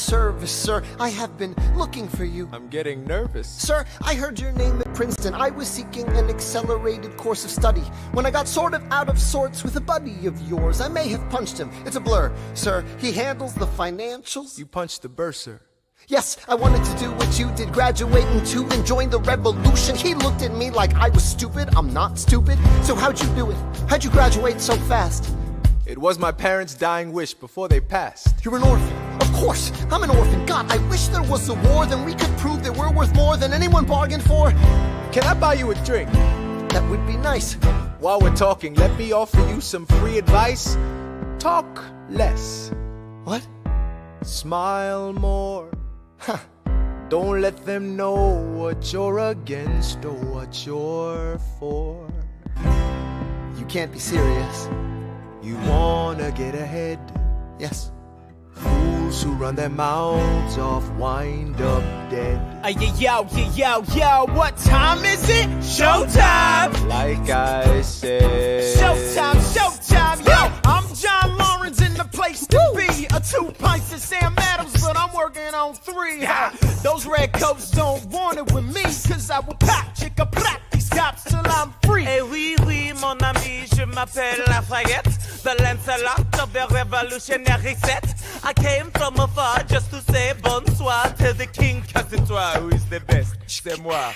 service, sir. I have been looking for you. I'm getting nervous. Sir, I heard your name at Princeton. I was seeking an accelerated course of study. When I got sort of out of sorts with a buddy of yours, I may have punched him. It's a blur, sir. He handles the financials. You punched the bursar. Yes, I wanted to do what you did, graduate into and join the revolution. He looked at me like I was stupid. I'm not stupid. So how'd you do it? How'd you graduate so fast? It was my parents' dying wish before they passed. You're an orphan. Of course, I'm an orphan. God, I wish there was a war, then we could prove that we're worth more than anyone bargained for. Can I buy you a drink? That would be nice. While we're talking, let me offer you some free advice. Talk less. What? Smile more. Huh. Don't let them know what you're against or what you're for. You can't be serious. You wanna get ahead. Yes. Fools who run their mouths off wind up dead. Yo, what time is it? Showtime! Like I said. Showtime, yo! I'm John Lawrence in the place to be. A 2 pints of Sam Adams, but I'm working on 3. Those red coats don't want it with me, cause I will pop, chicka, plop these cops till I'm free. Eh oui, mon ami, je m'appelle Lafayette, the Lancelot of the revolutionary set. I came from afar just to say bonsoir to the king, cause it's toi who is the best, c'est moi.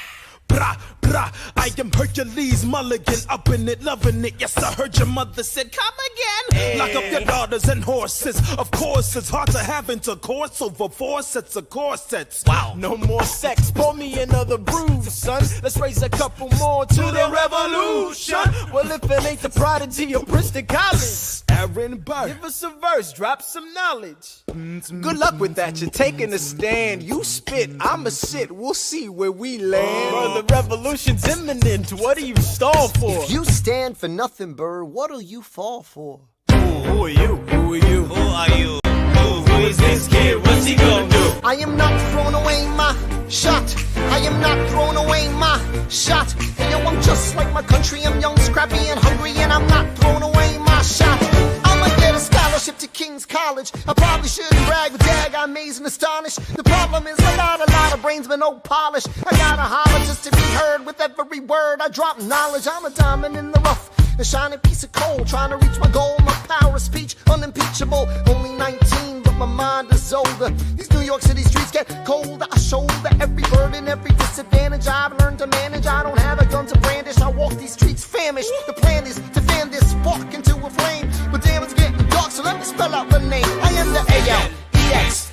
Brah, brah, I am Hercules Mulligan, up in it, loving it. Yes, I heard your mother said, come again. Lock up your daughters and horses. Of course, it's hard to have intercourse over 4 sets of corsets. Wow. No more sex, pour me another brew, son. Let's raise a couple more to the revolution. Well, if it ain't the prodigy of Princeton College, Aaron Burr, give us a verse, drop some knowledge. Good luck with that, you're taking a stand. You spit, I'ma sit, we'll see where we land. Bro, the revolution's imminent, what do you stall for? If you stand for nothing, Burr, what'll you fall for? Who are you? Who are you? Who are you? Who is this kid? What's he gonna do? I am not throwing away my shot. I am not throwing away my shot. Hey, yo, I'm just like my country. I'm young, scrappy, and hungry, and I'm not throwing away my shot. I'ma get a scholarship to King's College. I probably shouldn't brag, but dag, I'm amazed and astonished. The problem is I got a lot of brains, but no polish. I gotta holler just to be heard. With every word I drop knowledge. I'm a diamond in the rough, a shining piece of coal, trying to reach my goal. My power of speech, unimpeachable. Only 19, but my mind is older. These New York City streets get colder. I shoulder every burden, every disadvantage I've learned to manage. I don't have a gun to brandish. I walk these streets famished. The plan is to fan this spark into a flame. But damn, it's getting dark, so let me spell out the name. I am the A-L-E-X-A-N-D-E-R.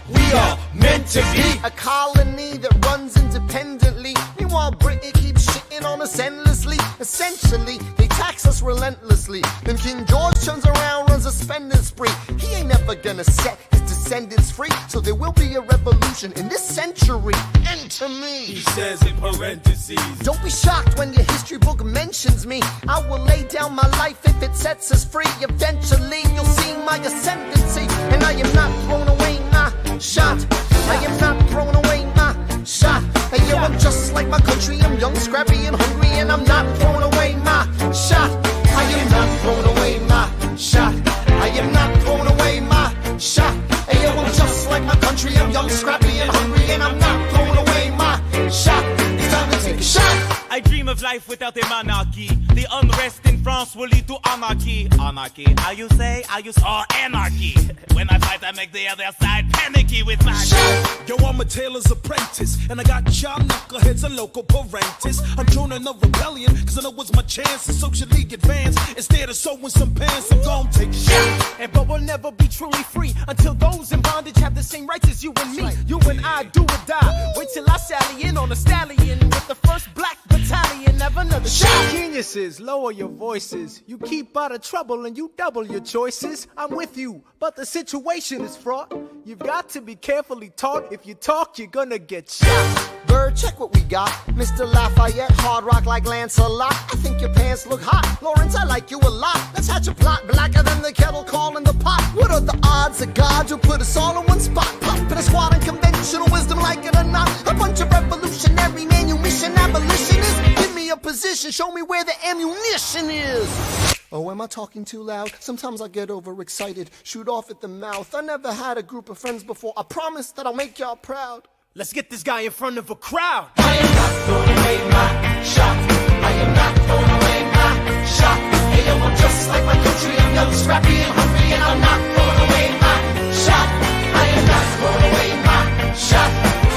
We are meant to be a colony that runs independently. Meanwhile, Britain keeps shitting on us endlessly. Essentially, they tax us relentlessly. Then King George turns around, runs a spending spree. He ain't never gonna set his descendants free. So there will be a revolution in this century. Enter me. He says in parentheses. Don't be shocked when your history book mentions me. I will lay down my life if it sets us free. Eventually, you'll see my ascendancy. And I am not throwing away my shot. I am not throwing away my shot. Hey, yo, I'm just like my country. I'm young, scrappy, and hungry, and I'm not throwing away my shot. I am not throwing away my shot. I am not throwing away my shot. Hey, yo, I'm just like my country. I'm young, scrappy, and hungry, and I'm not throwing away my shot. It's time to take a shot. I dream of life without a monarchy. The unrest in France will lead to anarchy. Anarchy, how you say? Or anarchy. When I fight, I make the other side panicky with my shot. Yo, I'm a tailor's apprentice, and I got y'all knuckleheads and local parentis. I'm joining a rebellion, cause I know it's my chance to socially advance. Instead of sewing some pants, I'm gonna take a shot. And but we'll never be truly free until those in bondage have the same rights as you and me. You and I do or die. Wait till I sally in on a stallion with the first black battalion. Have another shot. Geniuses, lower your voices. You keep out of trouble and you double your choices. I'm with you, but the situation is fraught. You've got to be carefully taught. If you talk, you're gonna get shot. Bird, check what we got. Mr. Lafayette, hard rock like Lancelot. I think your pants look hot. Lawrence, I like you a lot. Let's hatch a plot blacker than the kettle calling the pot. What are the odds of God will put us all in one spot? Pop in a squad and conventional wisdom, like it or not. A bunch of revolutionary manumission abolitionists. Give me a position, show me where the ammunition is. Oh, am I talking too loud? Sometimes I get overexcited, shoot off at the mouth. I never had a group of friends before. I promise that I'll make y'all proud. Let's get this guy in front of a crowd. I am not throwing away my shot. I am not throwing away my shot. Hey, yo, I'm just like my country. I'm young, scrappy, and hungry, and I'm not throwing away my shot. I am not throwing away my shot.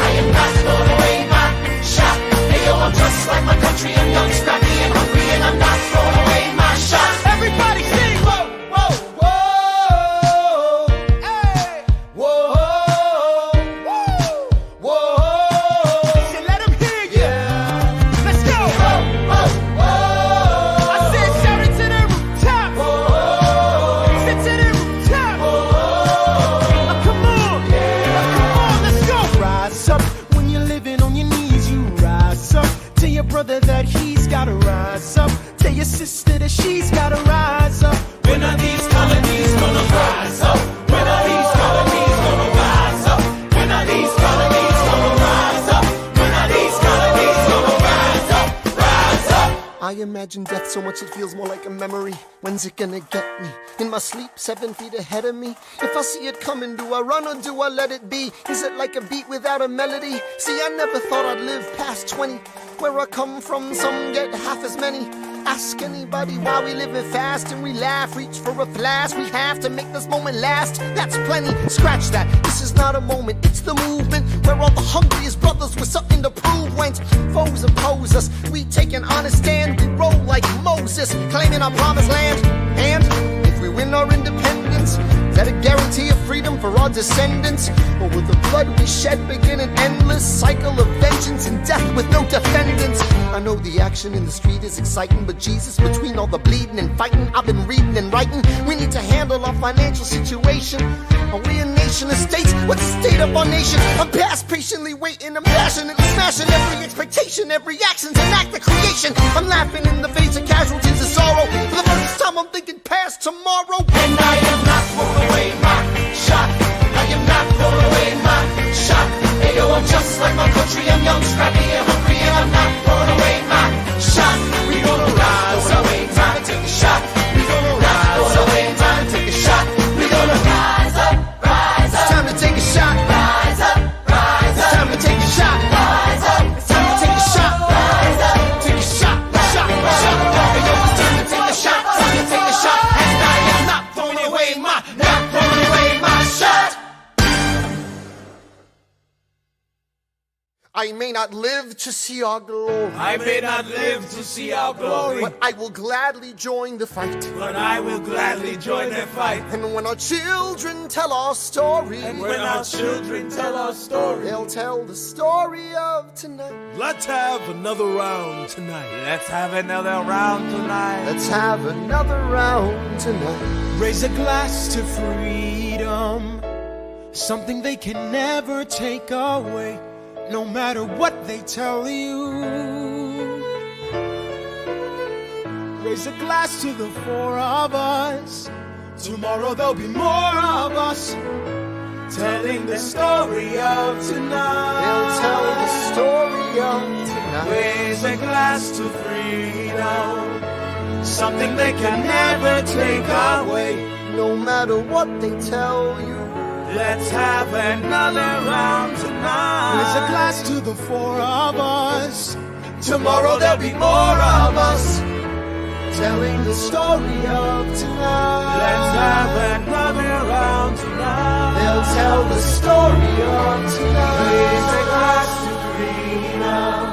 I am not throwing away my shot. Hey, yo, I'm just like my country. I'm young, scrappy, and hungry, and I'm not throwing away my shot. Everybody sing. Whoa, whoa, whoa. Hey. Whoa. Brother that he's gotta rise up. Tell your sister that she's gotta rise up. When are these colonies gonna rise up? When are these colonies gonna rise up? When are these colonies gonna rise up? When are these colonies gonna rise up? Rise up! I imagine death so much it feels more like a memory. When's it gonna get me? In my sleep, 7 feet ahead of me. If I see it coming, do I run or do I let it be? Is it like a beat without a melody? See, I never thought I'd live past 20. Where I come from, some get half as many. Ask anybody why we living fast and we laugh, reach for a flash. We have to make this moment last. That's plenty. Scratch that. This is not a moment. It's the movement where all the hungriest brothers with something to prove went. Foes oppose us. We take an honest stand. We roll like Moses, claiming our promised land. And if we win our independence, is that a guarantee of freedom for our descendants? Or will the blood we shed begin an endless cycle of vengeance and death with no defendants? I know the action in the street is exciting, but Jesus, between all the bleeding and fighting, I've been reading and writing. We need to handle our financial situation. Are we a nation of states? What's the state of our nation? I'm past patiently waiting, I'm passionately smashing every expectation, every action's an act of creation. I'm laughing in the face of casualties of sorrow. For the first time I'm thinking past tomorrow. And I am not throwing away my shot. I am not throwing away my shot. Hey, yo, I'm just like my country. I'm young, scrappy, and hungry, and I'm not throwing away my shot. We gonna rise up, time to take a shot. We gonna rise up, time to take a shot. We gonna rise up, rise up. It's time to take a shot. Rise up, rise It's up. time to take a shot. Rise up, It's time to take a shot. rise up. Take a shot. Shot. Shot. Hey, yo, it's time to take a shot. Time to take a shot. And I am not throwing away my shot. I may not live to see our glory, I may not live to see our glory, but I will gladly join the fight. but I will gladly join the fight. And when our children tell our story, And when our children tell our story, they'll tell the story of tonight. Let's have another round tonight. Let's have another round tonight. Let's have another round tonight. Raise a glass to freedom, something they can never take away, no matter what they tell you. Raise a glass to the four of us. Tomorrow there'll be more of us, telling the story of tonight. They'll tell the story of tonight. Raise a glass to freedom, something they can never take away. No matter what they tell you, Let's have another round tonight. Raise a glass to the four of us. Tomorrow there'll be more of us, telling the story of tonight. let's have another round tonight. They'll tell the story of Raise a tonight. glass to freedom.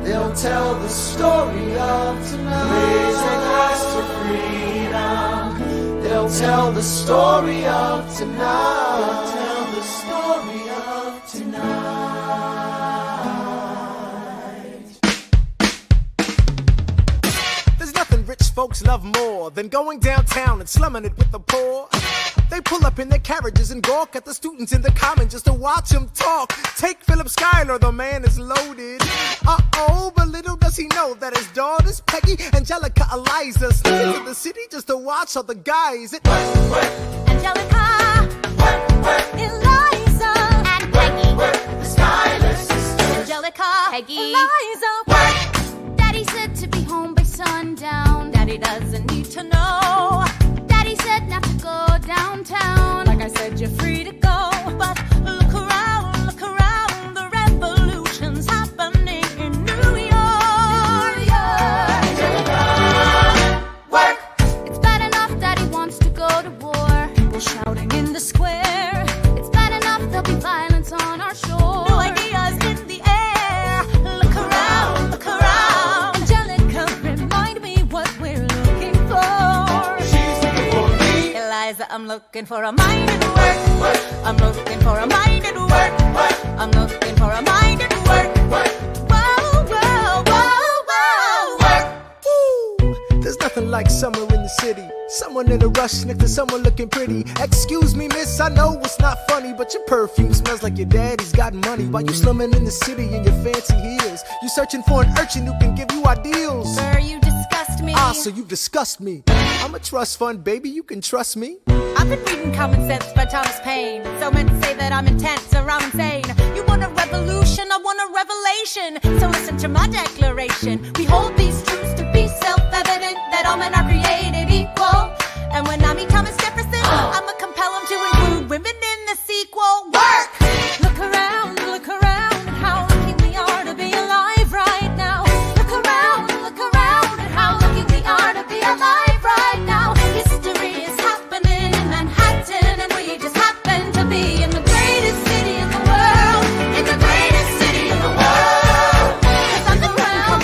They'll tell the story of Raise a tonight. glass to freedom. They'll tell the story of tonight. Tell the story of tonight. There's nothing rich folks love more than going downtown and slumming it with the poor. They pull up in their carriages and gawk at the students in the common just to watch them talk. Take Philip Schuyler, the man is loaded. Uh-oh, but little does he know that his daughters, Peggy, Angelica, Eliza, sneak into the city just to watch all the guys. Angelica, Eliza, and Peggy, the Schuyler sisters. Angelica, Peggy, Eliza, work. Daddy said to be home by sundown. Daddy doesn't need to know looking for a mind at work. I'm looking for a mind at work. I'm looking for a mind at work. Whoa, whoa, whoa, whoa, work. Ooh, there's nothing like summer in the city. Someone in a rush next to someone looking pretty. Excuse me, miss, I know it's not funny, but your perfume smells like your daddy's got money. While you slumming in the city in your fancy heels, you searching for an urchin who can give you ideals. Sir, you disgust me. Ah, so you disgust me. I'm a trust fund, baby, you can trust me. I've been reading Common Sense by Thomas Paine. So men say that I'm intense or I'm insane. You want a revolution, I want a revelation. So listen to my declaration. We hold these truths to be self-evident, that all men are created equal. And when I meet Thomas Jefferson, I'ma compel him to include women in the sequel. Work! Look around at how lucky we are to be alive right now. Look around at how lucky we are to be alive right now. History is happening in Manhattan, and we just happen to be in the greatest city in the world. In the greatest city in the world. 'Cause I'm the crown,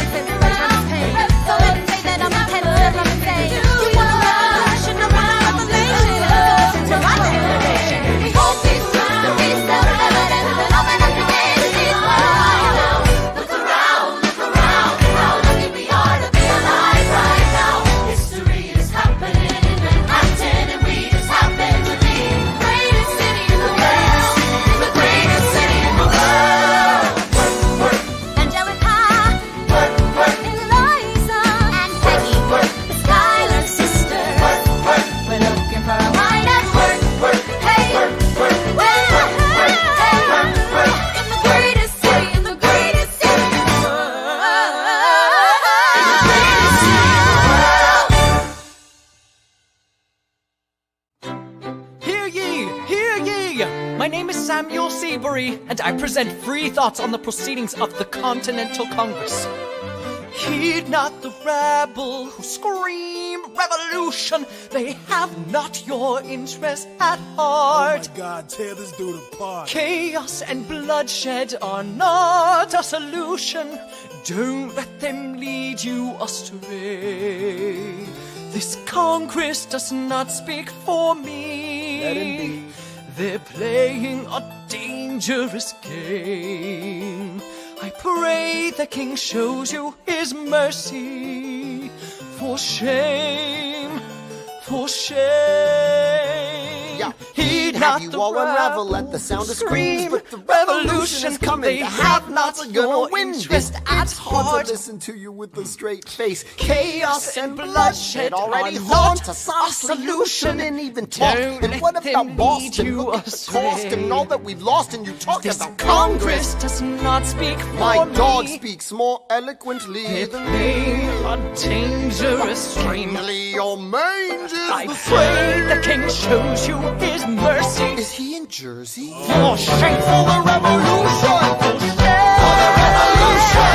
so let me say that I'm a head of I'm insane. You want a revolution, a revelation. Listen to my declaration. We hold these truths to be self-evident, that all men are created equal. Look around at how lucky we are to be alive right now. History is happening in Manhattan, and we just happen to be in the greatest city in the world. In the greatest city in the world. Angelica, Eliza, and Peggy, the Schuyler sisters. We're looking for a mind at work. Hey, in the greatest city, in the greatest city in the world. Hear ye! Hear ye! My name is Samuel Seabury, and I present free thoughts on the proceedings of the Continental Congress. Heed not the rabble who scream revolution. They have not your interest at heart. God, tear this dude apart. Chaos and bloodshed are not a solution. Don't let them lead you astray. This Congress does not speak for me. Let him be. They're playing a dangerous game. I pray the King shows you his mercy. For shame, for shame. Yeah. Heed Have not you the all unravel rabble at the sound of scream, screams, but the revolution is coming. They The have not have-nots are your gonna win interest this. at It's hard heart. to listen to you with a straight face. Chaos and bloodshed already are haunt not a solution and even Don't talk. And let what them about lead Boston? you Look at the astray. cost and all that we've lost, and you talk This about Congress does not speak for My me. dog speaks more eloquently They're than me. playing a dangerous game. Strangely, your mange is I the pray the same. King shows you his mercy. Is he in Jersey? For shame, For the revolution! for the revolution.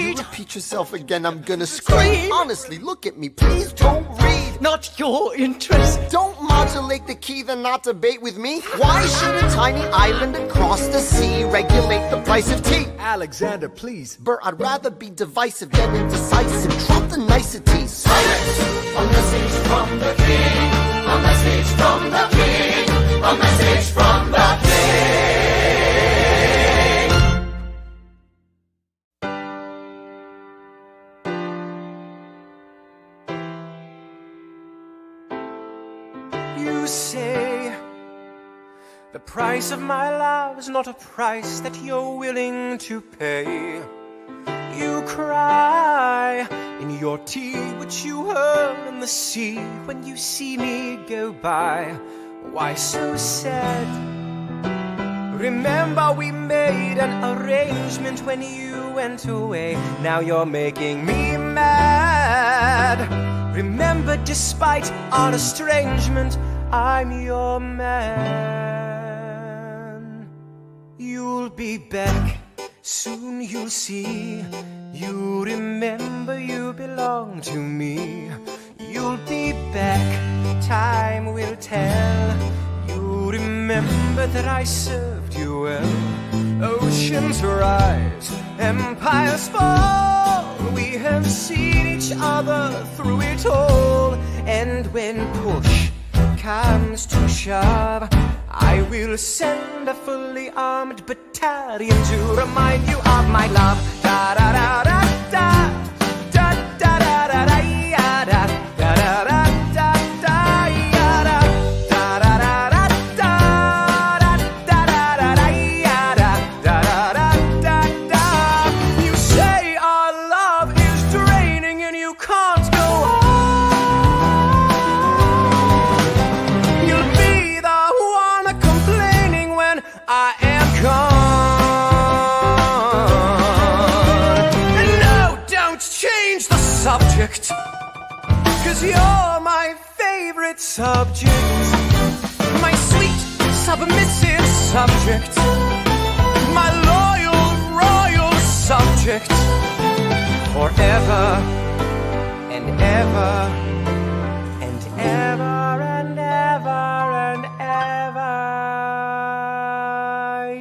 You repeat yourself again, I'm gonna scream. Honestly, look at me, please don't read. Not your interest. Don't modulate the key, then not debate with me. Why should a tiny island across the sea regulate the price of tea? Alexander, please. Bert, I'd rather be divisive than indecisive. Drop the niceties. Silence! A message from the king. A message from the king. A message from the king. You say the price of my love is not a price that you're willing to pay. You cry in your tea, which you hurl in the sea when you see me go by. Why so sad? Remember we made an arrangement when you went away. Now you're making me mad. Remember, despite our estrangement, I'm your man. You'll be back, soon you'll see. You remember you belong to me. You'll be back, time will tell. You remember that I served you well. Oceans rise, empires fall. We have seen each other through it all. And when push comes to shove, I will send a fully armed battalion to remind you of my love. Da da da da da. Da da da da da ya da. Da da da da da ya da. Da da da da da. Da da da da ya da. Da da da da da. You say our love is draining and you can't go on. You'll be the one complaining when I am gone. And no, don't change the subject, 'cause you're my favorite subject. My sweet, submissive subject. My loyal, royal subject. Forever and ever and ever and ever and ever.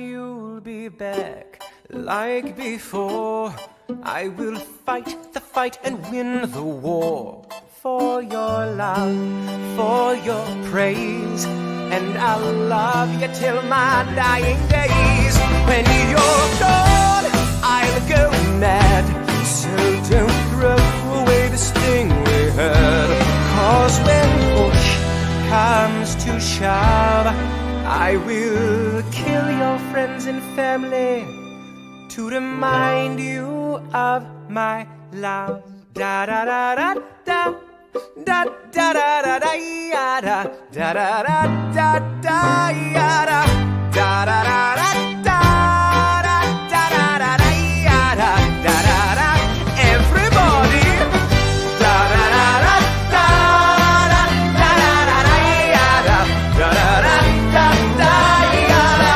You'll be back like before. I will fight the fight and win the war. For your love, for your praise. And I'll love you till my dying days. When you're gone, I'll go mad. So don't throw away the sting we had. 'Cause when push comes to shove, I will kill your friends and family to remind you of my love. Da da da da da. Da da da da da ya da. Da da da da da ya da. Da da da da da. Da da da da da ya da. Da da da. Everybody. Da da da da da. Da da da da ya da. Da da da da da ya da.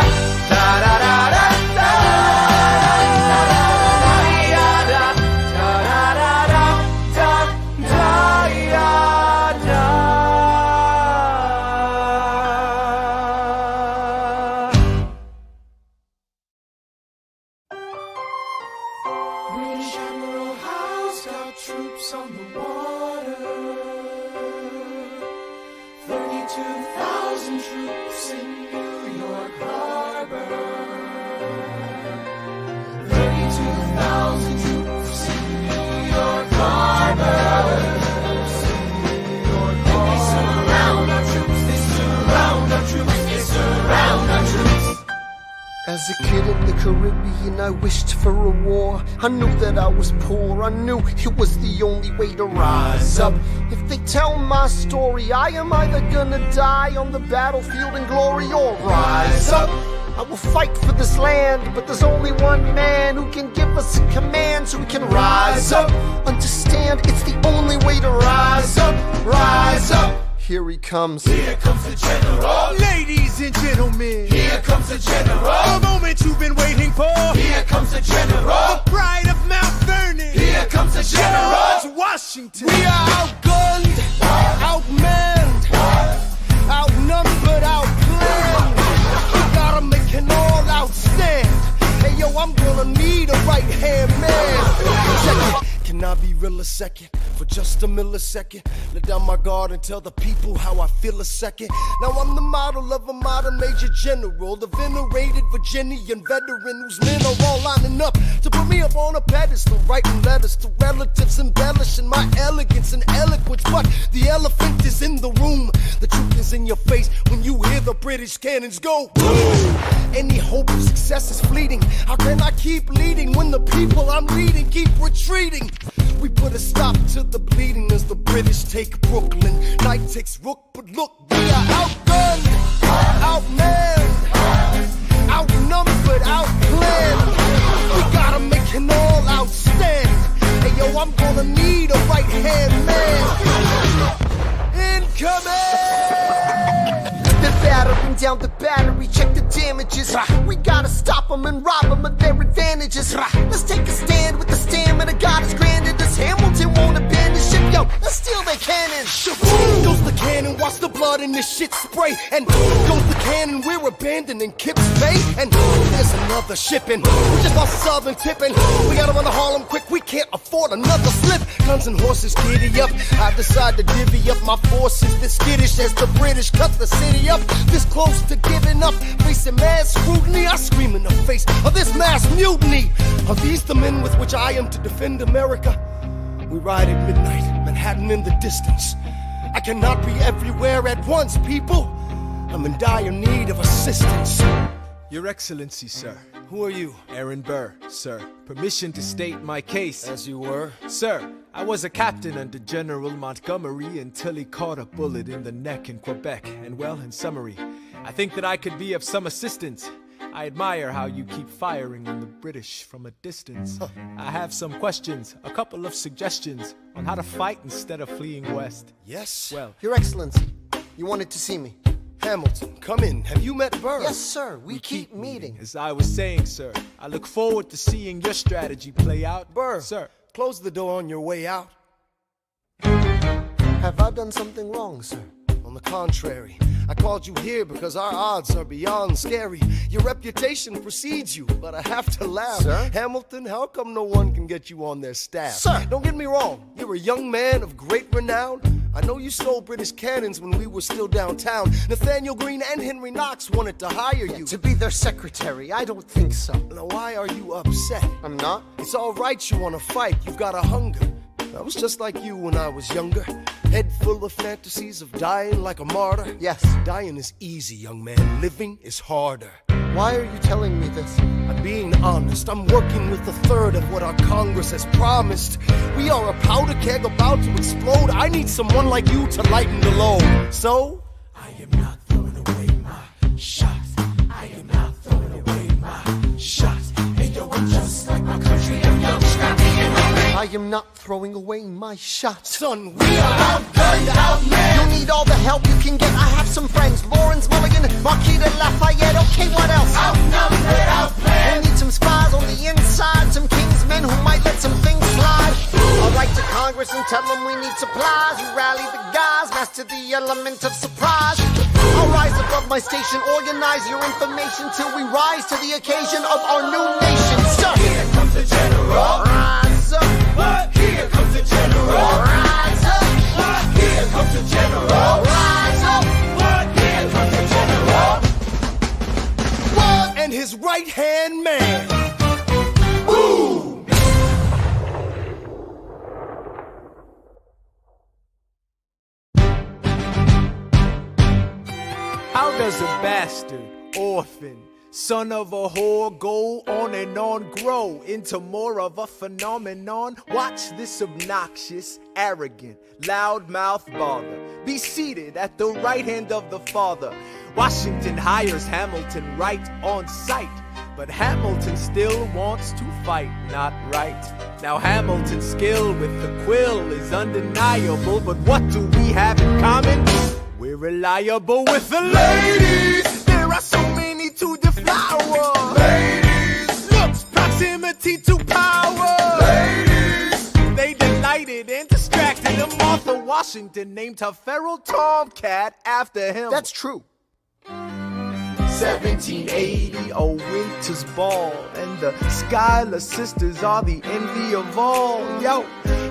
Da da da da da. Ya da. Da da da da da ya da. British Admiral Howe's got troops on the water. 32,000 troops in New York Harbor. 32,000 troops in New York Harbor. They surround our troops, they surround our troops, they surround our troops. As a kid in the Caribbean, I wished for a war. I knew that I was poor, I knew it was the only way to rise up. If they tell my story, I am either gonna die on the battlefield in glory or rise up. I will fight for this land, but there's only one man who can give us a command so we can rise up. Understand, it's the only way to rise up, rise up. Here he comes. Here comes the general. Ladies and gentlemen, here comes the general. The moment you've been waiting for. Here comes the general. The pride of Mount Vernon. Here comes the general. George Washington. We are outgunned, outmanned, outnumbered, outplanned. We gotta make an all-out stand. Hey yo, I'm gonna need a right-hand man. Check it. Can I be real a second? For just a millisecond, let down my guard and tell the people how I feel a second. Now I'm the model of a modern major general, the venerated Virginian veteran whose men are all lining up to put me up on a pedestal, writing letters to relatives, embellishing my elegance and eloquence. But the elephant is in the room. The truth is in your face when you hear the British cannons go boom. Any hope of success is fleeting. How can I keep leading when the people I'm leading keep retreating? We put a stop to the bleeding as the British take Brooklyn. Night takes Rook, but look, we are outgunned, outmanned, outnumbered, outplanned. We gotta make an all-out stand. Hey yo, I'm gonna need a right-hand man. Incoming! They're battering down the battery, check the damages. We gotta stop them and rob them of their advantages. Let's take a stand with the stamina God has granted us. Hamilton won't abandon ship, yo, let's steal their cannon. Goes the cannon, watch the blood in this shit spray. And goes the cannon, we're abandoning Kips Bay, and there's another shipping. We just lost Southern tipping. We gotta run to Harlem quick, we can't afford another slip. Guns and horses giddy up. I decide to divvy up my forces this skittish as the British cut the city up. This close to giving up, facing mad scrutiny. I scream in the face of this mass mutiny. Are these the men with which I am to defend America? We ride at midnight, Manhattan in the distance. I cannot be everywhere at once, people. I'm in dire need of assistance. Your Excellency, sir. Who are you? Aaron Burr, sir. Permission to state my case. As you were. Sir, I was a captain under General Montgomery until he caught a bullet in the neck in Quebec. And well, in summary, I think that I could be of some assistance. I admire how you keep firing on the British from a distance. I have some questions, a couple of suggestions on how to fight instead of fleeing west. Yes? Well, Your Excellency, you wanted to see me. Hamilton, come in. Have you met Burr? Yes, sir. We keep meeting. as I was saying, sir, I look forward to seeing your strategy play out. Burr, Sir. close the door on your way out. Have I done something wrong, sir? On the contrary, I called you here because our odds are beyond scary. Your reputation precedes you, but I have to laugh. Sir? Hamilton, how come no one can get you on their staff? Sir! Don't get me wrong, you're a young man of great renown. I know you stole British cannons when we were still downtown. Nathaniel Greene and Henry Knox wanted to hire you. To be their secretary, I don't think so. Now why are you upset? I'm not. It's all right you want to fight, you've got a hunger. I was just like you when I was younger. Head full of fantasies of dying like a martyr. Yes. Dying is easy, young man. Living is harder. Why are you telling me this? I'm being honest. I'm working with a third of what our Congress has promised. We are a powder keg about to explode. I need someone like you to lighten the load. So, I am not throwing away my shot. I am not throwing away my shot. Hey, yo, I'm just like my country. I'm young, scrappy, and hungry. I am not throwing away my shot. son, we are outgunned, outmanned. You'll need all the help you can get. I have some friends. Lawrence Mulligan, Marquis de Lafayette. Okay, what else? Outnumbered, outplanned. We'll need some spies on the inside. Some kingsmen who might let some things slide. I'll write to Congress and tell them we need supplies. You rally the guys, master the element of surprise. I'll rise above my station, organize your information till we rise to the occasion of our new nation. Sir, Here comes the general. rise up. What? Here comes the general. Rise up. What? Here comes the general. Rise up. What? Here comes the general. What? And his right-hand man. Boom! How does a bastard, orphan, son of a whore go on and on, grow into more of a phenomenon? Watch this obnoxious, arrogant, loudmouth bother be seated at the right hand of the father. Washington hires Hamilton right on sight, but Hamilton still wants to fight, not right. Now Hamilton's skill with the quill is undeniable, but what do we have in common? We're reliable with the ladies. There are so many to devour. Ladies. Looks, proximity to power. Ladies. They delighted and distracted him. Martha Washington named her feral tomcat after him. That's true. 1780, a winter's ball, and the Schuyler sisters are the envy of all. Yo,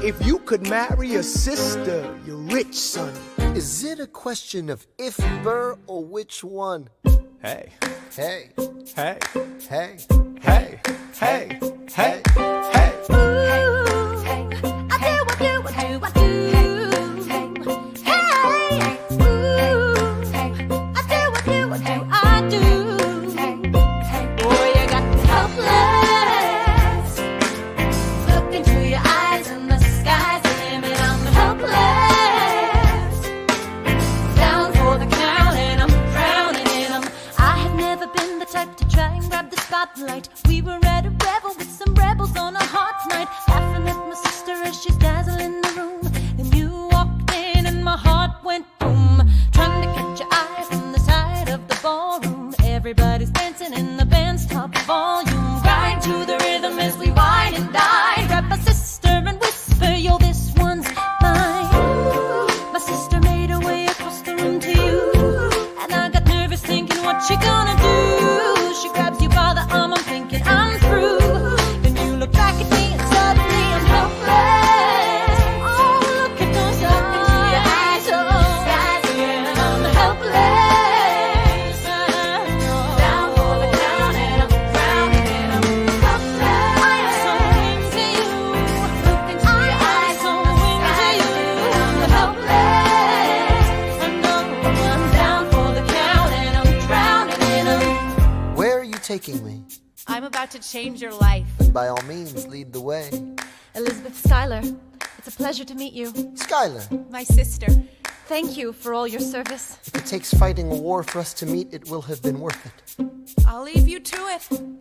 if you could marry a sister, you're rich, son. Is it a question of if Burr or which one? Hey, Hey, hey, hey. hey, hey, hey, hey. We were at a revel with some rebels on a hot night, laughing at my sister as she's dazzling the room. Then you walked in and my heart went boom, trying to catch your eye from the side of the ballroom. Everybody's dancing in the band's top volume, grind to the rhythm as we wine and dine. Grab my sister and whisper, yo, this one's mine. My sister made her way across the room to you, and I got nervous thinking what she you gonna do? She grabs you by the arm, I'm thinking I'm through. Then you look back at me and suddenly I'm helpless. Oh, look at those eyes, oh, I'm helpless. Down for the count and I'm drowning and I'm helpless. I am so into you. Look into your eyes, so into you. I'm helpless. I know I'm down for the count and I'm drowning in them. Where are you taking me? I'm about to change your life. Then by all means, lead the way. Elizabeth Schuyler, it's a pleasure to meet you. Skylar, My sister. Thank you for all your service. if it takes fighting a war for us to meet, it will have been worth it. I'll leave you to it. 1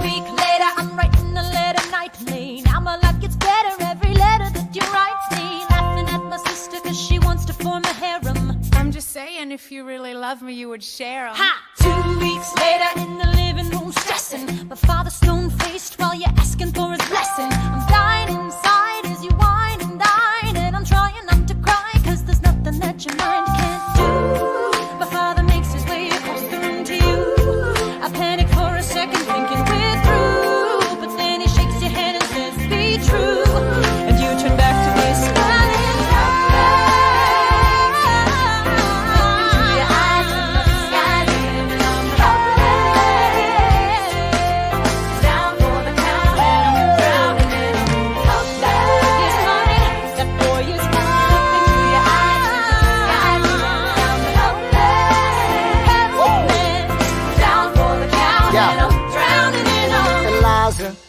week later, I'm writing a letter nightly. Now my life gets better every letter that you write me. Laughing at my sister cause she wants to form a harem. I'm just saying, if you really love me, you would share 'em. Ha! 2 weeks later in the living room stressing. My father's stone-faced while you're asking for his blessing. I'm dying inside as you whine and dine. And I'm trying not to cry cause there's nothing that your mind can't do. My father makes his way across the room to you. I panic for a second thinking we're through. But then he shakes your hand and says be true. And you turn back to me smiling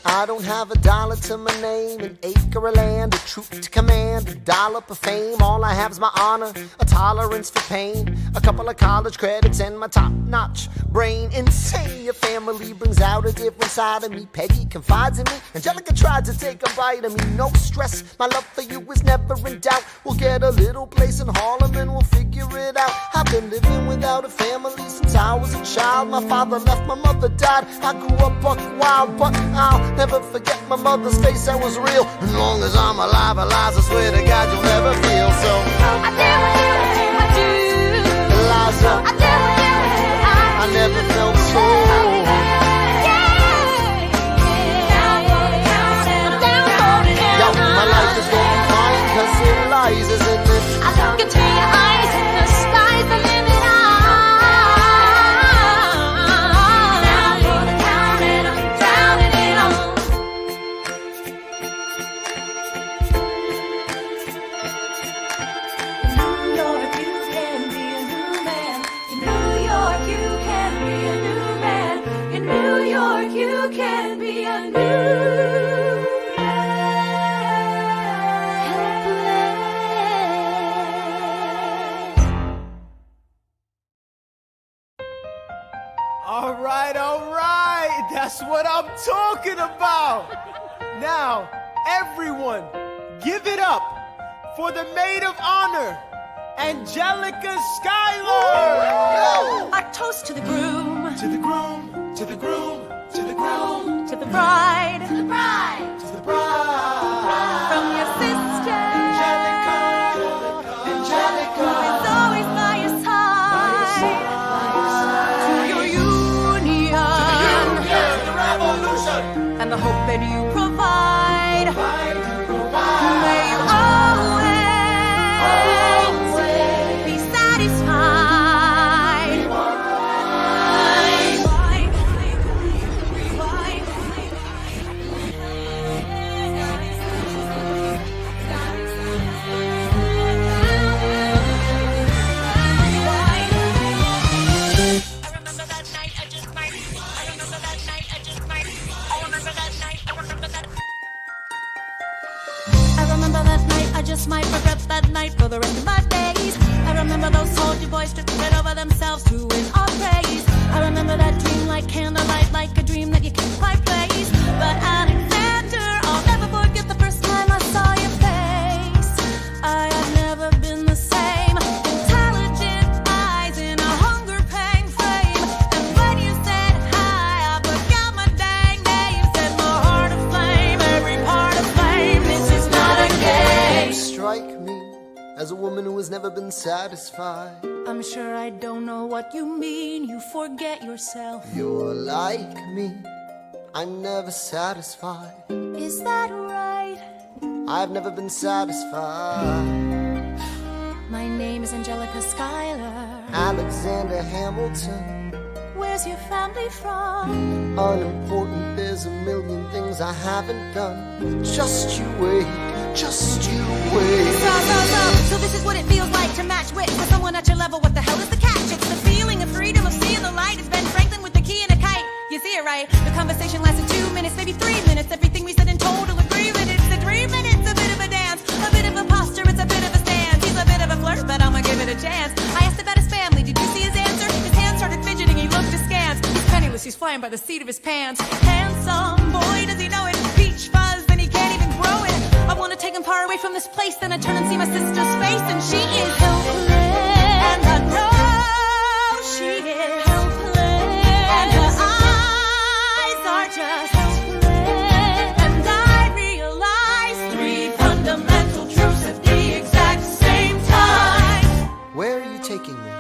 I don't have a dollar to my name, an acre of land, a troop to command, a dollop of fame. All I have is my honor, a tolerance for pain, a couple of college credits and my top-notch brain. Insane, your family brings out a different side of me. Peggy confides in me, Angelica tried to take a bite of me. No stress, my love for you is never in doubt. We'll get a little place in Harlem and we'll figure it out. I've been living without a family since I was a child. My father left, my mother died. I grew up buck wild, but I'll never forget my mother's face, that was real. As long as I'm alive, Eliza, I swear to God you'll never feel so. I do, I do. Eliza, I do, I never felt so. Yo, my life is going fine, cause Eliza's in it. I look into your eyes and the sky's the limit. Down for the count and I'm drowning in them. In New York, you can be a new man. In New York, you can be a new man. In New York, you can be a new All right, that's what I'm talking about. Now, everyone, give it up for the maid of honor, Angelica Schuyler. Our toast to the groom, To the groom, to the groom, to the groom, to the bride, to the bride. from your sister, Angelica, Angelica. who's always by your side, to your union, The revolution. and the hope that you provide. May you always be satisfied. satisfied. I'm sure I don't know what you mean. You forget yourself. You're like me, I'm never satisfied. Is that right? I've never been satisfied. My name is Angelica Schuyler. Alexander Hamilton, Where's your family from? unimportant, there's a million things I haven't done. Just you wait, just you wait. So this is what it feels like to match wits with someone at your level. What the hell is the catch? It's the feeling of freedom, of seeing the light. It's Ben Franklin with the key and a kite. You see it right? The conversation lasted 2 minutes, maybe 3 minutes. Everything we said in total agreement. It's a 3 minutes, a bit of a dance, a bit of a posture, it's a bit of a stance. He's a bit of a flirt, but I'ma give it a chance. I asked about his family, did you see his answer? His hands started fidgeting, he looked askance. He's penniless, he's flying by the seat of his pants. Handsome, boy, does he know it? Peach fuzz, and he can't even grow it. I wanna take him far away from this place, then I turn and see my sister's face, and she is helpless. And I know she is helpless. And her eyes are just helpless. And I realize 3 fundamental truths at the exact same time. Where are you taking me?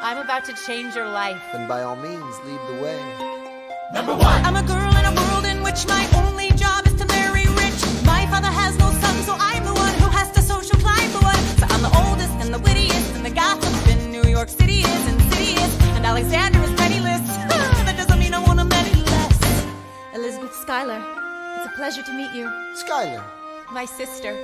I'm about to change your life. Then by all means, lead the way. Number 1. I'm a girl in a world in which my only job is to marry rich. My father has no son, so I'm the one who has to social climb the one. So I'm the oldest and the wittiest and the gossip in New York City is insidious. And Alexander is penniless. That doesn't mean I want him any less. Elizabeth Schuyler, it's a pleasure to meet you. Schuyler. My sister.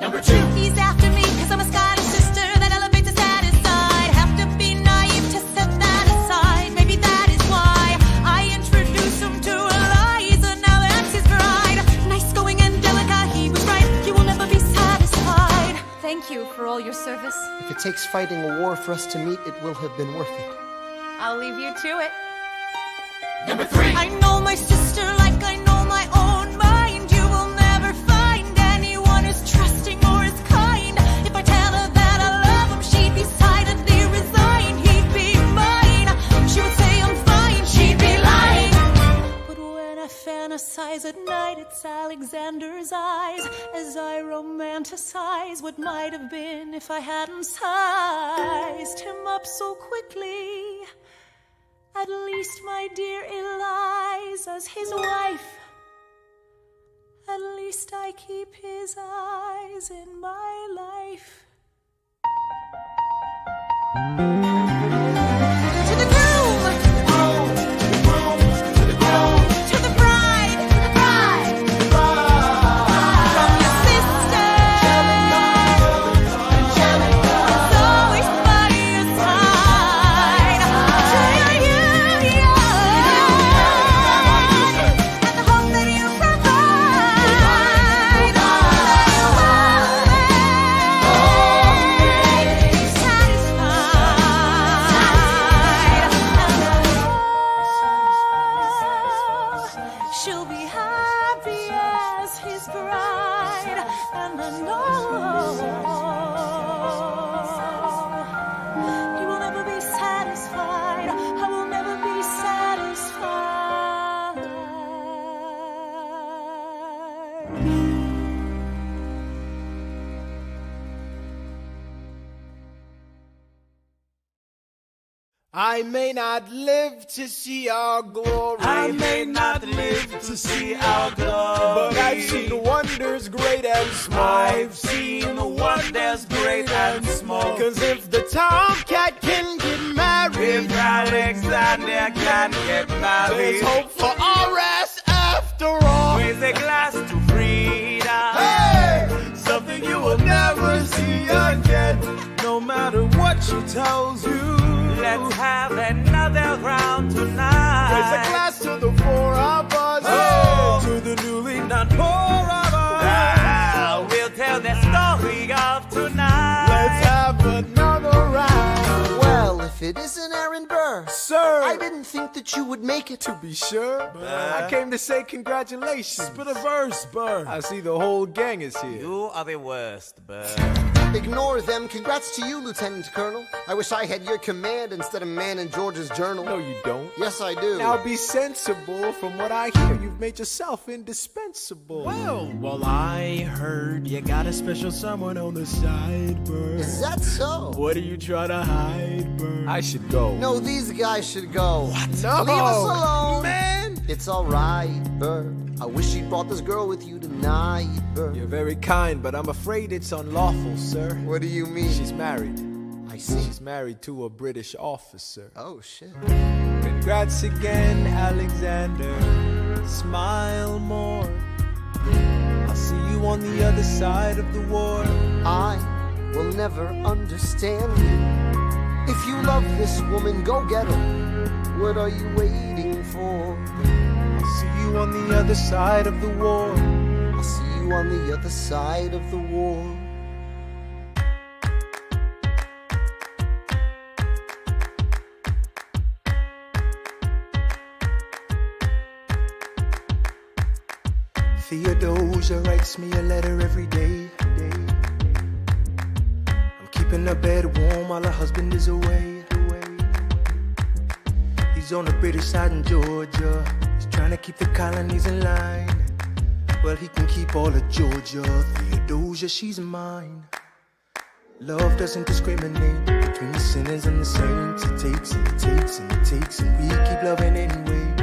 Number 2. He's after me because I'm a Schuyler sister that elevates his satisfied. Have to be naive to set that aside. Maybe that is why I introduced him to Eliza. Now that's his bride. Nice going, Angelica, he was right. You will never be satisfied. Thank you for all your service. If it takes fighting a war for us to meet, it will have been worth it. I'll leave you to it. Number 3. I know my sister like I know my own mind. You will never find anyone as trusting or as kind. If I tell her that I love him, she'd decidedly resign. He'd be mine. She would say I'm fine. She'd be lying. But when I fantasize at night, it's Alexander's eyes as I romanticize what might have been if I hadn't sized him up so quickly. At least, my dear Eliza's his wife. At least I keep his eyes in my life. To the groom! To the bride! From your sister! It's always by your side. To your union! And the hope that you provide. She'll be happy as his bride, and I know he will never be satisfied. I will never be satisfied. I may not live to see our glory. I may not live to see our glory, but I've seen wonders great and small. I've seen the wonders great and small. Cause if the tomcat can get married, If Alexander can get married, there's hope for RS after all. raise a glass to freedom. Hey! Something you will never see again, no matter what she tells you. Let's have another round tonight. Raise a glass to the 4 of us. Oh. To the newly not poor of us. We'll tell the story of tonight. Let's have another round. Well, if it isn't Aaron Burr, sir. I didn't think that you would make it. To be sure, I came to say congratulations. Spit a verse, Bird. I see the whole gang is here. You are the worst, Bird. Ignore them. Congrats to you, Lieutenant Colonel. I wish I had your command instead of man in George's journal. No, you don't. Yes, I do. Now be sensible. From what I hear, you've made yourself indispensable. Well, I heard you got a special someone on the side, Bird. Is that so? What are you trying to hide, Bird? I should go. No, these guys should go. What? No. Leave us alone. Man! It's alright, Bird. I wish you'd brought this girl with you tonight, Bird. You're very kind, but I'm afraid it's unlawful, sir. What do you mean? She's married. I see. She's married to a British officer. Oh, shit. Congrats again, Alexander. Smile more. I'll see you on the other side of the war. I will never understand you. If you love this woman, go get her. What are you waiting for? I'll see you on the other side of the war. I'll see you on the other side of the war. Theodosia writes me a letter every day. I'm keeping her bed warm while her husband is away. He's on the British side in Georgia. He's trying to keep the colonies in line. Well, he can keep all of Georgia. Theodosia, she's mine. Love doesn't discriminate between the sinners and the saints. It takes and it takes and it takes, and we keep loving anyway.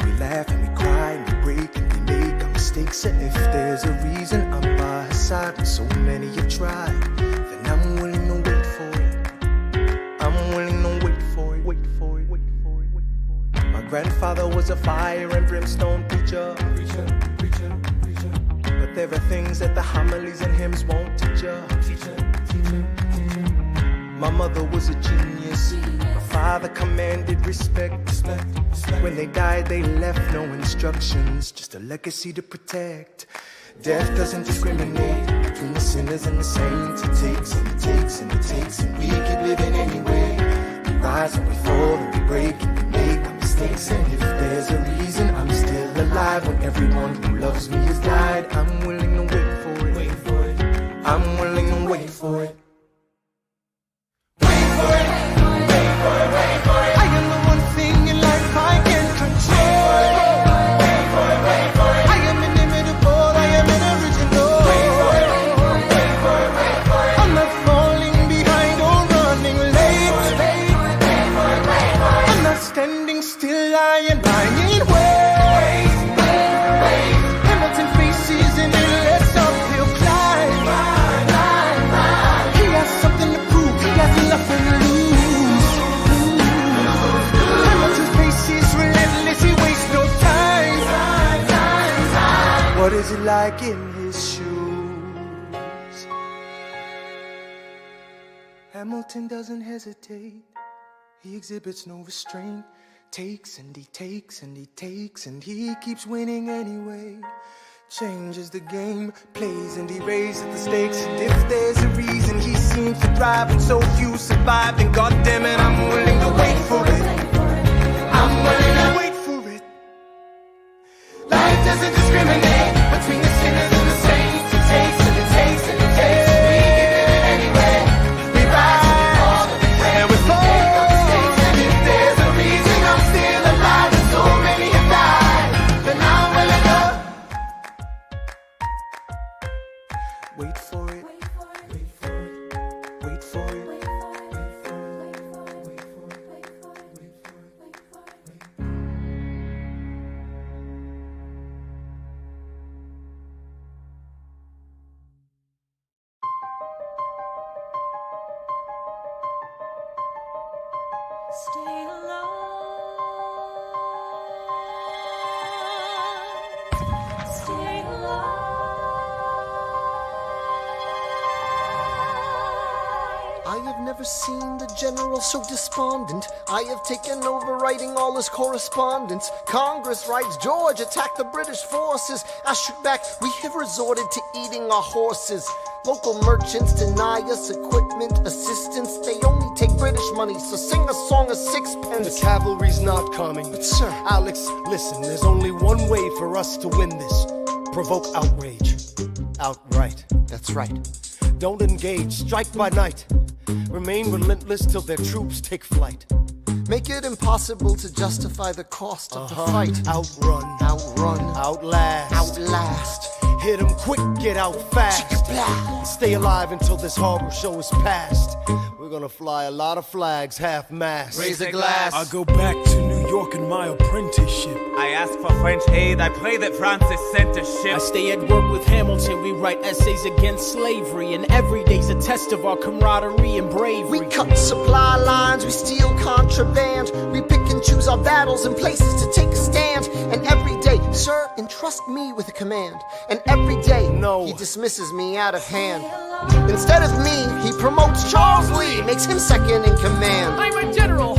We laugh and we cry and we break and we make our mistakes. And if there's a reason I'm by her side when so many have tried, then I'm willing to wait for it. I'm willing to wait for it. Wait for it. Wait for it. Wait for it. My grandfather was a fire and brimstone preacher. But there are things that the homilies and hymns won't teach ya. My mother was a genius. My father commanded respect. When they died, they left no instructions, just a legacy to protect. Death doesn't discriminate between the sinners and the saints. It takes and it takes and it takes, and we keep living anyway. We rise and we fall and we break and we make our mistakes. And if there's a reason I'm still alive when everyone who loves me has died, I'm willing to wait for it. Wait for it. I'm willing to wait for it. I am the one thing in life I can control. I am inimitable, I am original. I'm not falling behind or running late. I'm not standing still, I am lying in wait. Hamilton faces an endless uphill climb. He has something to prove, he has nothing to lose. What is it like in his shoes? Hamilton doesn't hesitate. He exhibits no restraint. Takes and he takes and he takes, and he keeps winning anyway. Changes the game, plays and he raises the stakes. And if there's a reason he seems to thrive and so few survive, then goddammit, I'm willing to wait for it. I'm willing to wait for it. Life doesn't discriminate between the sinners and the saints. It takes and it takes and it takes, and we give it anyway. We rise and we fall and we make our mistakes. And if there's a reason I'm still alive and so many have died, then I'm willing to wait for it. Wait for it. Wait for it. Stay alive. Stay alive. I have never seen the general so despondent. I have taken over writing all his correspondence. Congress writes, George attacked the British forces. I shoot back, we have resorted to eating our horses. Local merchants deny us equipment assistance. They only take British money, so sing a song of sixpence. The cavalry's not coming. But sir, Alex, listen, there's only one way for us to win this. Provoke outrage. Outright. that's right. Don't engage, strike by night. Remain relentless till their troops take flight. Make it impossible to justify the cost of the fight. Outrun. Outrun. Outlast. Outlast. Hit 'em quick, get out fast. Stay alive until this horrible show is past. We're gonna fly a lot of flags, half-mast. Raise a glass. I go back to New York in my apprenticeship. I ask for French aid, I pray that France is sent a ship. I stay at work with Hamilton, we write essays against slavery, and every day's a test of our camaraderie and bravery. We cut supply lines, we steal contraband, we pick and choose our battles and places to take a stand. And every day, sir, entrust me with a command. And every day, No. he dismisses me out of hand. Instead of me, he promotes Charles Lee, makes him second in command. I'm a general.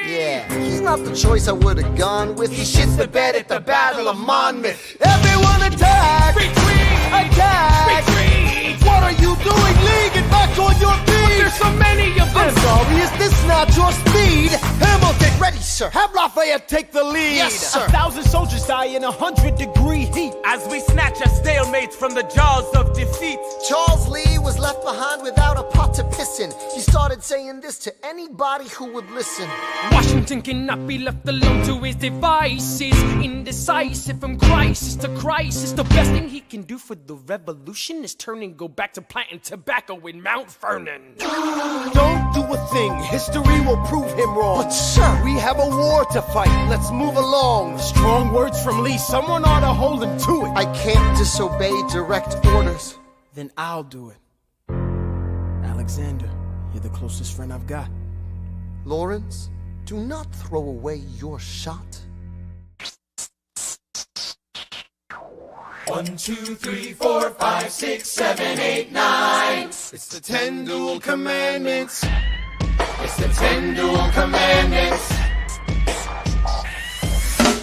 Yeah, he's not the choice I would have gone with. He shits the bed at the Battle of Monmouth. Everyone attack! Retreat! Attack! Retreat! What are you doing? Lee, get back on your feet! There's so many of them! I'm sorry, is this not your speed? Hamilton, ready, sir. Have Lafayette take the lead! Yes, sir. 1,000 soldiers die in 100-degree heat. As we snatch a stalemate from the jaws of defeat. Charles Lee was left behind without a pot to piss in. He started saying this to anybody who would listen. Washington cannot be left alone to his devices. Indecisive from crisis to crisis. The best thing he can do for the revolution is turn and go back to planting tobacco in Mount Vernon. Don't do a thing, history will prove him wrong. But sir, We have a war to fight, let's move along. Strong words from Lee, someone ought to hold him to it. I can't disobey direct orders. Then I'll do it. Alexander, you're the closest friend I've got. Lawrence, do not throw away your shot. 1, 2, 3, 4, 5, 6, 7, 8, 9. It's the 10 dual commandments. It's the 10 dual commandments.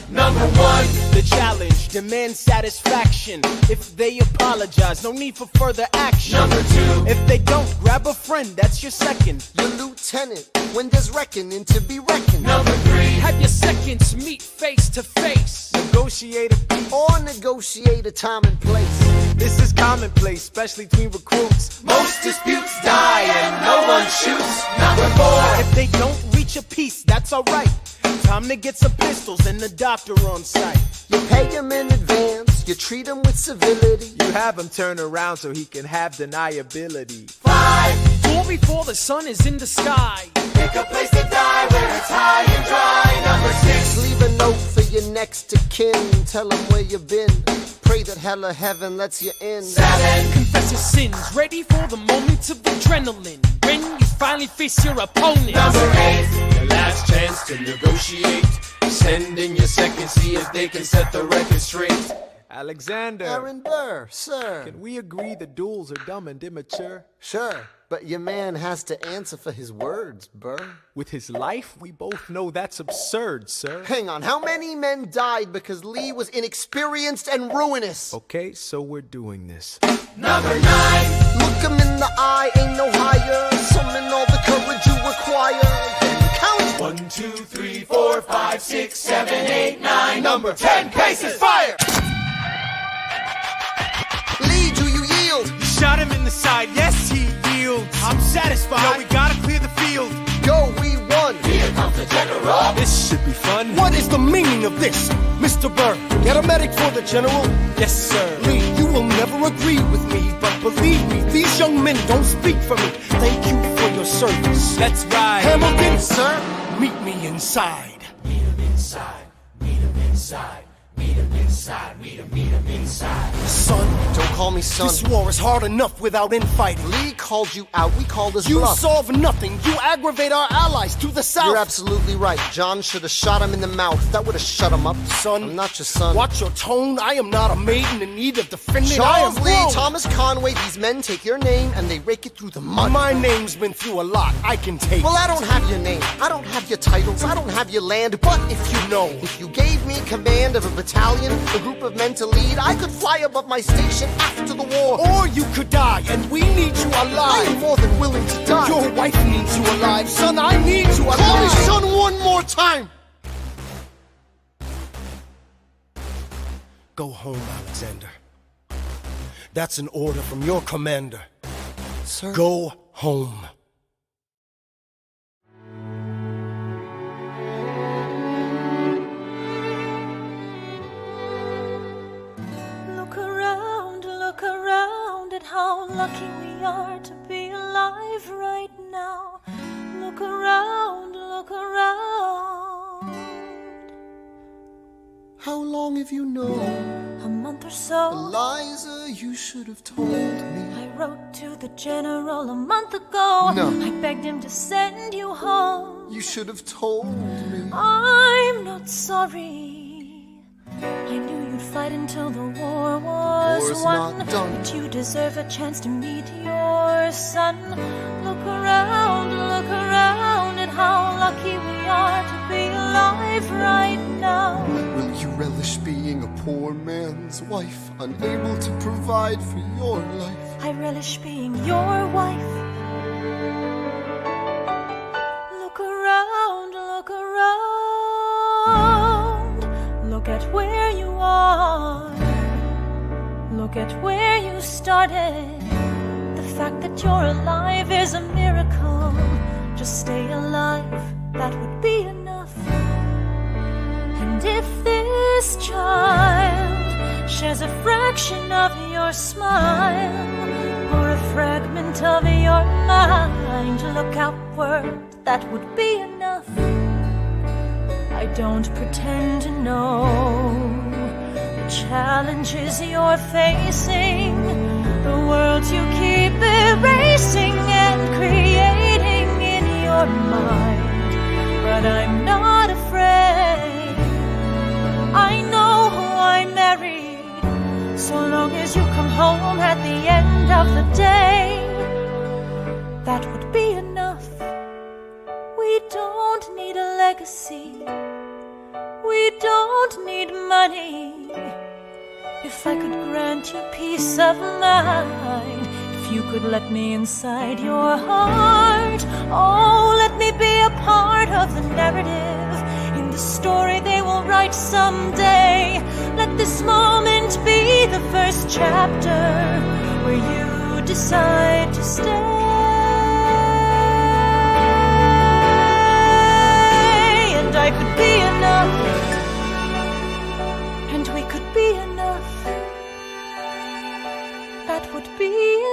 Number 1, The challenge demands satisfaction. If they apologize, no need for further action. Number 2, If they don't, grab a friend, that's your second. Your lieutenant, when there's reckoning to be reckoned. Number 3, Have your seconds meet face to face. Negotiate a peace. Or negotiate a time and place. This is commonplace, especially between recruits. most disputes die and no one shoots. Number 4, If they don't reach a peace, that's alright. Time to get some pistols and the doctor on site. You pay him in advance, you treat him with civility. You have him turn around so he can have deniability. 5, Go before the sun is in the sky. pick a place to die where it's high and dry. Number 6, Leave a note for your next of kin. Tell him where you've been. Pray that hell or heaven lets you in. 7, Confess your sins, ready for the moments of adrenaline. When you finally face your opponent. Number 8, The last chance to negotiate. Send in your second, see if they can set the record straight. Alexander, Aaron Burr, sir. can we agree the duels are dumb and immature? Sure, but your man has to answer for his words, Burr. With his life, we both know that's absurd, sir. Hang on, how many men died because Lee was inexperienced and ruinous? Okay, so we're doing this. number 9, Look him in the eye, ain't no higher. Summon all the courage you require. Then count. 1, 2, 3, 4, 5, 6, 7, 8, 9. Number 10, cases, fire! Lee, do you yield? Shot him in the side, yes, he yields. I'm satisfied. Yo, we gotta clear the field. Go, we won. Here comes the general. This should be fun. What is the meaning of this, Mr. Burr? Get a medic for the general. Yes, sir. Lee, you will never agree with me, but believe me, these young men don't speak for me. Thank you for your service. Let's ride. Hamilton, Sir? meet me inside. Meet him inside. Meet him inside. Meet him inside. Meet him inside. Son, Don't call me son. this war is hard enough without infighting. Lee called you out, we called his You bluff. solve nothing. You aggravate our allies to the south. You're absolutely right. John should have shot him in the mouth. That would have shut him up. Son, I'm not your son. Watch your tone. I am not a maiden in need of defending. I am Charles Lee, grown. Thomas Conway, these men take your name and they rake it through the mud. My name's been through a lot. I can take. Well, I don't have your name. I don't have your titles. I don't have your land. But if you know, if you gave me command of a battalion, a group of men to lead. I could fly above my station after the war. Or you could die, and we need you I alive. am more than willing to die. Your wife needs you alive, son. I need you alive. Call me son one more time. Go home, Alexander. That's an order from your commander. Sir? Go home. Look around at how lucky we are to be alive right now. Look around, look around. How long have you known? A month or so. Eliza, you should have told me. I wrote to the general a month ago. No. I begged him to send you home. You should have told me. I'm not sorry. I knew you'd fight until the war was War's won. not done. But you deserve a chance to meet your son. Look around at how lucky we are to be alive right now. Will you relish being a poor man's wife, unable to provide for your life? I relish being your wife. Look around, look around. Look at where you are. Look at where you started. The fact that you're alive is a miracle. Just stay alive, that would be enough. And if this child shares a fraction of your smile, or a fragment of your mind, look outward, that would be enough. I don't pretend to know the challenges you're facing, the worlds you keep erasing and creating in your mind. But I'm not afraid. I know who I married. So long as you come home at the end of the day, that would be enough. We don't need a legacy. We don't need money. If I could grant you peace of mind, if you could let me inside your heart, oh, let me be a part of the narrative, in the story they will write someday. Let this moment be the first chapter where you decide to stay. And I could be enough, and we could be enough. That would be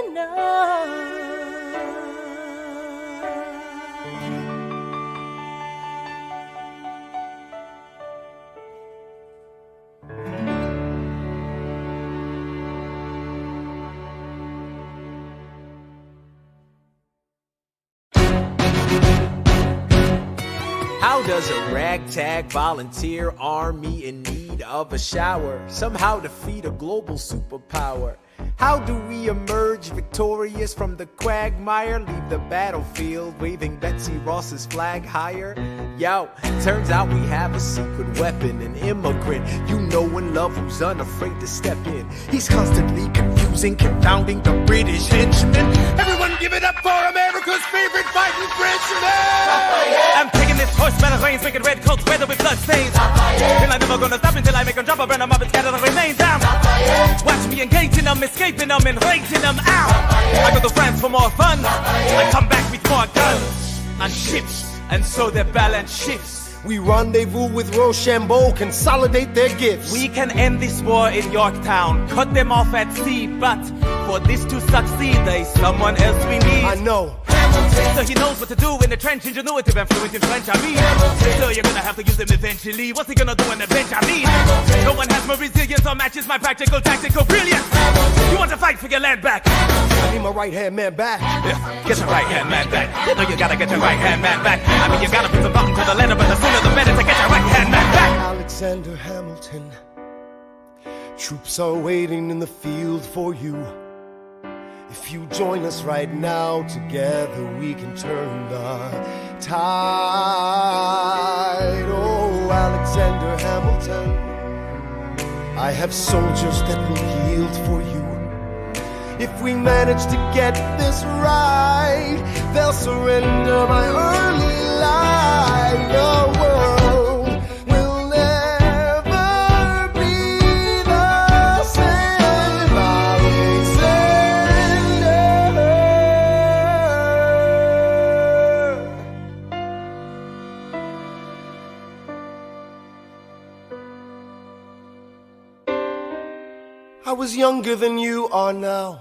enough. How does a ragtag volunteer army in need of a shower somehow defeat a global superpower? How do we emerge victorious from the quagmire? Leave the battlefield waving Betsy Ross's flag higher? Yo, turns out we have a secret weapon, an immigrant you know and love who's unafraid to step in. He's constantly confusing, confounding the British henchmen. Everyone give it up for America's favorite fighting Frenchman! I'm taking this horse by the reins, making red coats weather with blood stains. And I'm never gonna stop until I make them drop, burn them up and scatter the remains down. Watch me engaging them, escaping them, and raising them out. I go to France for more fun. I come back with more guns and ships, and so their balance shifts. We rendezvous with Rochambeau, consolidate their gifts. We can end this war in Yorktown, cut them off at sea, but for this to succeed, there's someone else we need. I know. So he knows what to do in the trench, ingenuitive and fluent in French, I mean. So you're gonna have to use him eventually. What's he gonna do on the bench, I mean? No one has more resilience or matches my practical tactical brilliance. You want to fight for your land back? I need my right-hand man back. Yeah, get your right-hand man back. No, you gotta get your right-hand man back. I mean, you gotta put some thought into the letter, but the sooner the better to get your right-hand man back. Alexander Hamilton, troops are waiting in the field for you. If you join us right now, together we can turn the tide. Oh, Alexander Hamilton, I have soldiers that will yield for you. If we manage to get this right, they'll surrender my early life. The world will never be the same. I was younger than you are now.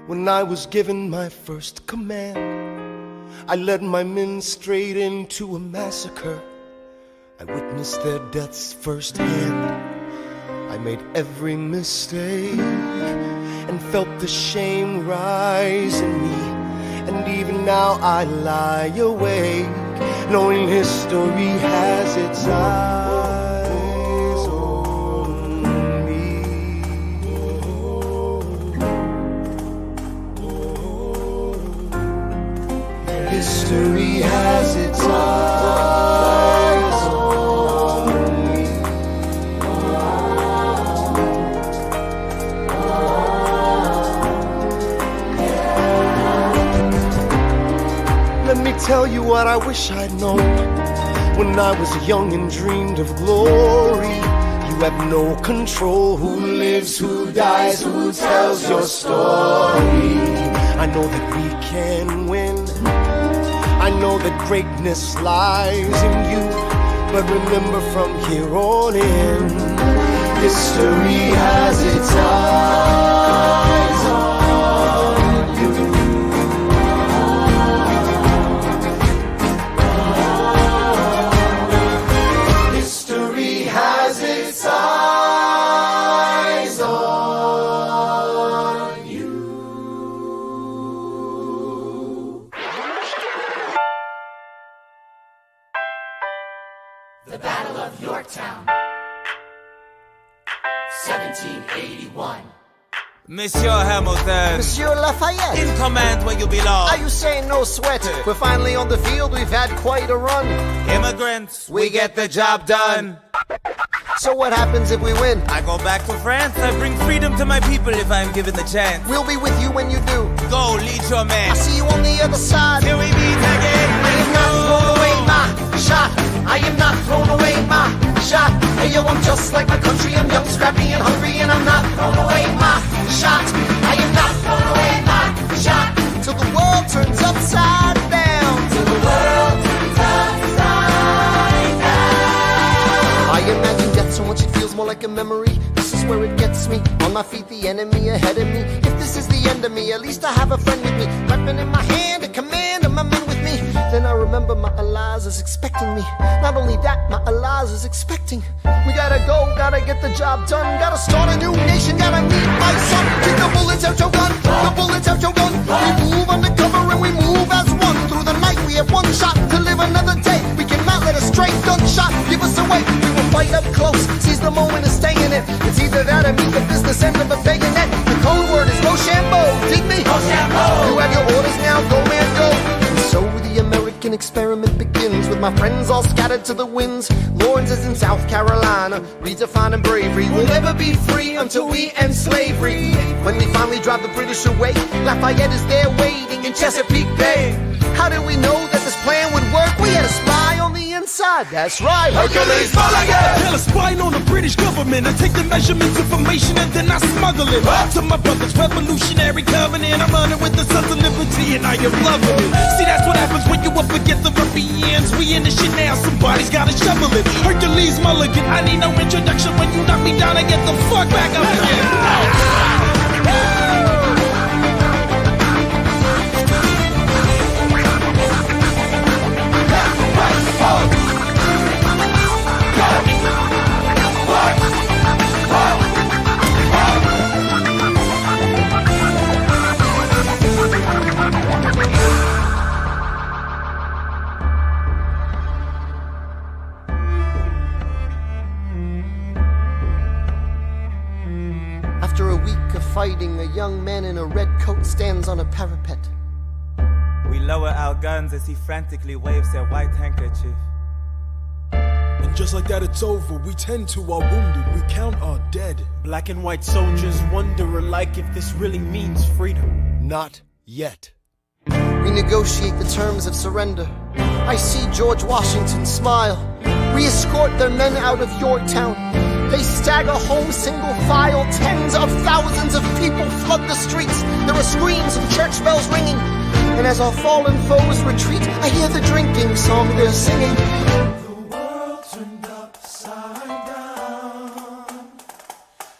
When I was given my first command, I led my men straight into a massacre. I witnessed their deaths firsthand. I made every mistake and felt the shame rise in me. And even now I lie awake, knowing history has its eyes on me. History has its eyes on me. Let me tell you what I wish I'd known when I was young and dreamed of glory. You have no control who lives, who dies, who tells your story. I know that we can win. I know that greatness lies in you, but remember from here on in, history has its eyes on you. History has its eyes on you. The Battle of Yorktown, 1781. Monsieur Hamilton, Monsieur Lafayette, in command where you belong. are you saying no sweat? We're finally on the field, we've had quite a run. Immigrants, we get the job done. So what happens if we win? I go back to France, I bring freedom to my people if I'm given the chance. We'll be with you when you do. Go, lead your man. I'll see you on the other side. Till we meet again. I am not thrown away my shot. I am not thrown away my shot. Hey yo, I'm just like my country. I'm young, scrappy, and hungry, and I'm not thrown away my shot. I am not thrown away my shot. Till the world turns upside down. Till the world turns upside down. I imagine death so much it feels more like a memory. This is where it gets me. On my feet, the enemy ahead of me. If this is the end of me, at least I have a friend with me. Weapon in my hand, a command of my men with me. Then I remember my Eliza is expecting me. Not only that, my Eliza is expecting. We gotta go, gotta get the job done. Gotta start a new nation, gotta meet my son. Take the bullets out your gun, the bullets out your gun. We move undercover and we move as one. Through the night we have one shot to live another day. We cannot let a stray gunshot give us away. We will fight up close, seize the moment and stay in it. It's either that or meet the business end of a bayonet. The code word is Rochambeau, dig me? Rochambeau. You have your orders now, go man go. And so the American experiment begins with my friends all scattered to the winds. Lawrence is in South Carolina, redefining bravery. We'll never be free until we end slavery. When we finally drive the British away, Lafayette is there waiting in Chesapeake Bay. How did we know that this plan would work? We had a spy on the inside, that's right. Hercules Mulligan! Tell a spy on the British government. I take the measurements, information, and then I smuggle it to my brother's revolutionary covenant. I'm running with the Sons of Liberty, and I am loving it. See, that's what happens when you up against the ruffians. We in the shit now, somebody's gotta shovel it. Hercules Mulligan, I need no introduction. When you knock me down, I get the fuck back up again. After a week of fighting, a young man in a red coat stands on a parapet. We lower our guns as he frantically waves their white handkerchief. When Just like that, it's over. We tend to our wounded, we count our dead. Black and white soldiers wonder alike if this really means freedom. Not yet. We negotiate the terms of surrender. I see George Washington smile. We escort their men out of Yorktown. They stagger home single file. Tens of thousands of people flood the streets. There are screams and church bells ringing. And as our fallen foes retreat, I hear the drinking song they're singing. The world turned upside down.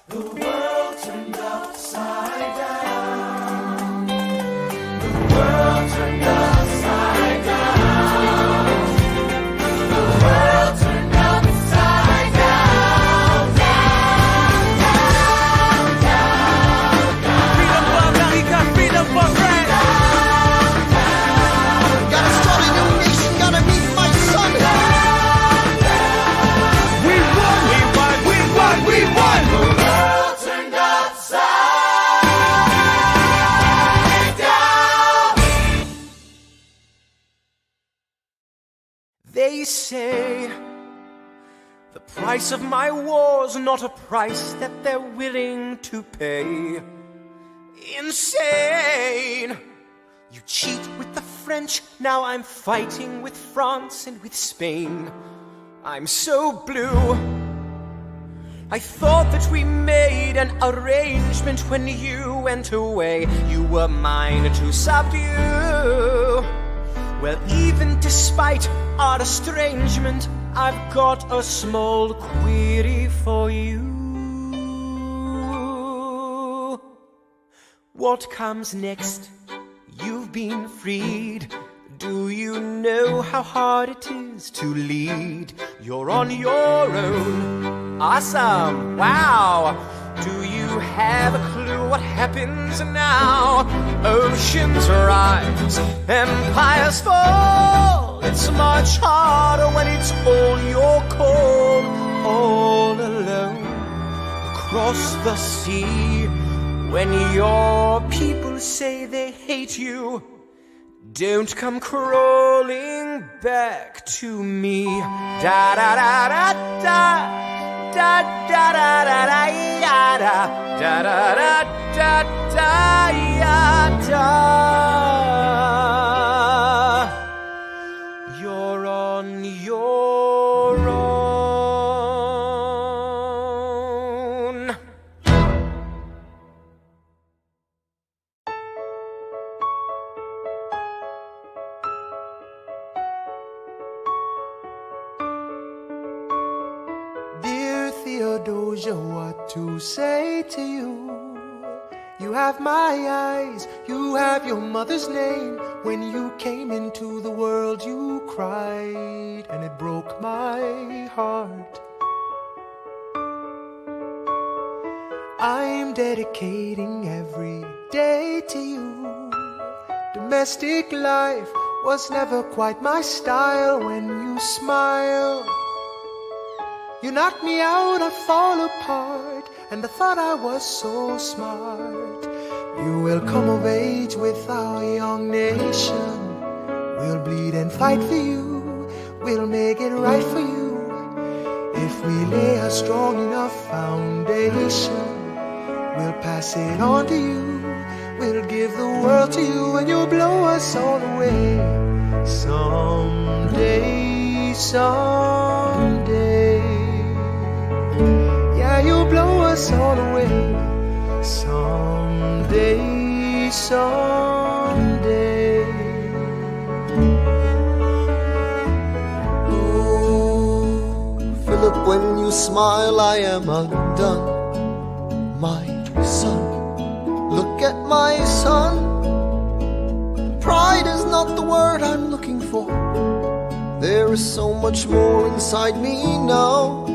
The world turned upside down. The world turned upside down. The world turned upside down. Down, down, down, down. Freedom for America, freedom for France. Gotta start a new nation, gotta meet my son. We won, we won, we won, we won. The world turned upside down. They say the price of my war's not a price that they're willing to pay. Insane! You cheat with the French, now I'm fighting with France and with Spain. I'm so blue. I thought that we made an arrangement when you went away. You were mine to subdue. Well, even despite our estrangement, I've got a small query for you. What comes next? You've been freed. Do you know how hard it is to lead? You're on your own. Awesome. Wow. Do you have a clue what happens now? Oceans rise, empires fall. It's much harder when it's all your call. All alone across the sea. When your people say they hate you, don't come crawling back to me. Da da da da da da da da da da da da da da da da. You're on your own. Theodosia, what to say to you? You have my eyes, you have your mother's name. When you came into the world you cried, and it broke my heart. I'm dedicating every day to you. Domestic life was never quite my style. When you smile, you knock me out, I fall apart, and I thought I was so smart. You will come of age with our young nation. We'll bleed and fight for you. We'll make it right for you. If we lay a strong enough foundation, we'll pass it on to you. We'll give the world to you, and you'll blow us all away. Someday, someday. Yeah, you'll blow us all away. Someday, someday. Oh, Philip, when you smile, I am undone. My son, look at my son. Pride is not the word I'm looking for. There is so much more inside me now.